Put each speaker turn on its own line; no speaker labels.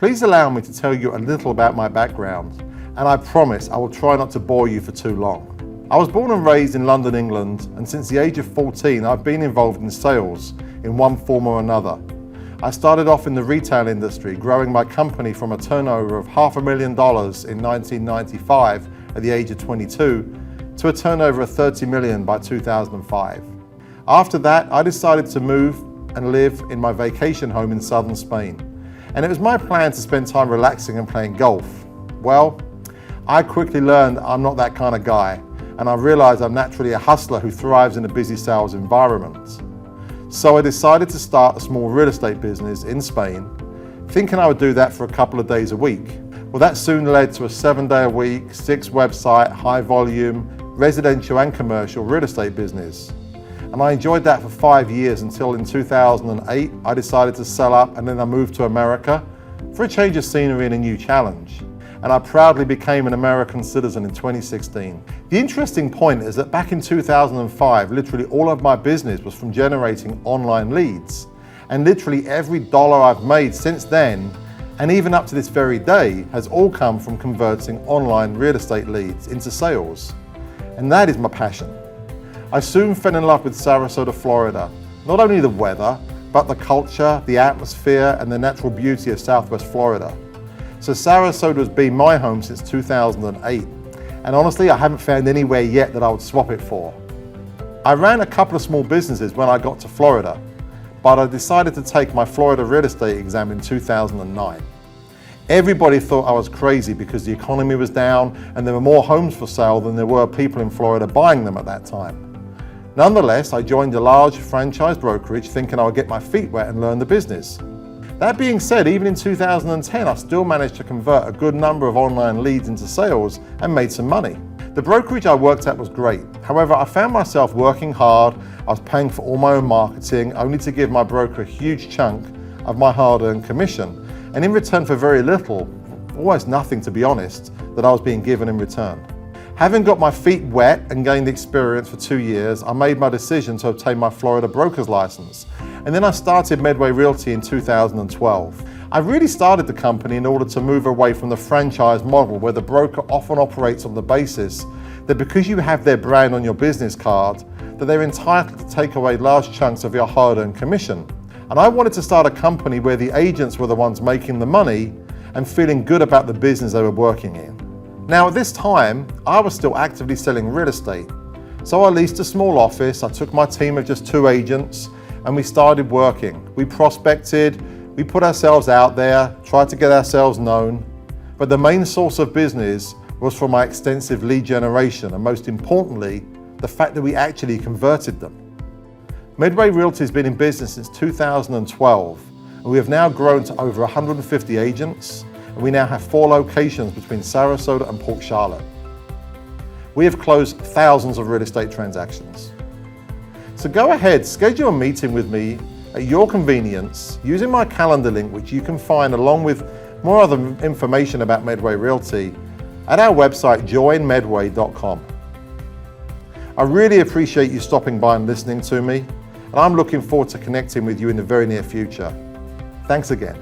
Please allow me to tell you a little about my background, and I promise I will try not to bore you for too long. I was born and raised in London, England, and since the age of 14 I've been involved in sales in one form or another. I started off in the retail industry, growing my company from a turnover of $500,000 in 1995 at the age of 22 to a turnover of $30 million by 2005. After that, I decided to move and live in my vacation home in southern Spain. And it was my plan to spend time relaxing and playing golf. Well, I quickly learned I'm not that kind of guy, and I realized I'm naturally a hustler who thrives in a busy sales environment. So I decided to start a small real estate business in Spain, thinking I would do that for a couple of days a week. Well, that soon led to a 7-day-a-week, 6-website, high-volume, residential and commercial real estate business. And I enjoyed that for 5 years until in 2008, I decided to sell up, and then I moved to America for a change of scenery and a new challenge. And I proudly became an American citizen in 2016. The interesting point is that back in 2005, literally all of my business was from generating online leads. And literally every dollar I've made since then, and even up to this very day, has all come from converting online real estate leads into sales. And that is my passion. I soon fell in love with Sarasota, Florida. Not only the weather, but the culture, the atmosphere, and the natural beauty of Southwest Florida. So Sarasota has been my home since 2008, and honestly, I haven't found anywhere yet that I would swap it for. I ran a couple of small businesses when I got to Florida, but I decided to take my Florida real estate exam in 2009. Everybody thought I was crazy because the economy was down and there were more homes for sale than there were people in Florida buying them at that time. Nonetheless, I joined a large franchise brokerage thinking I would get my feet wet and learn the business. That being said, even in 2010, I still managed to convert a good number of online leads into sales and made some money. The brokerage I worked at was great. However, I found myself working hard. I was paying for all my own marketing, only to give my broker a huge chunk of my hard-earned commission. And in return for very little, almost nothing to be honest, that I was being given in return. Having got my feet wet and gained experience for 2 years, I made my decision to obtain my Florida broker's license. And then I started Medway Realty in 2012. I really started the company in order to move away from the franchise model where the broker often operates on the basis that because you have their brand on your business card, that they're entitled to take away large chunks of your hard-earned commission. And I wanted to start a company where the agents were the ones making the money and feeling good about the business they were working in. Now at this time, I was still actively selling real estate. So I leased a small office, I took my team of just 2 agents, and we started working. We prospected, we put ourselves out there, tried to get ourselves known, but the main source of business was from my extensive lead generation, and most importantly, the fact that we actually converted them. Medway Realty has been in business since 2012, and we have now grown to over 150 agents, and we now have 4 locations between Sarasota and Port Charlotte. We have closed thousands of real estate transactions. So go ahead, schedule a meeting with me at your convenience using my calendar link, which you can find along with more other information about Medway Realty at our website, joinmedway.com. I really appreciate you stopping by and listening to me, and I'm looking forward to connecting with you in the very near future. Thanks again.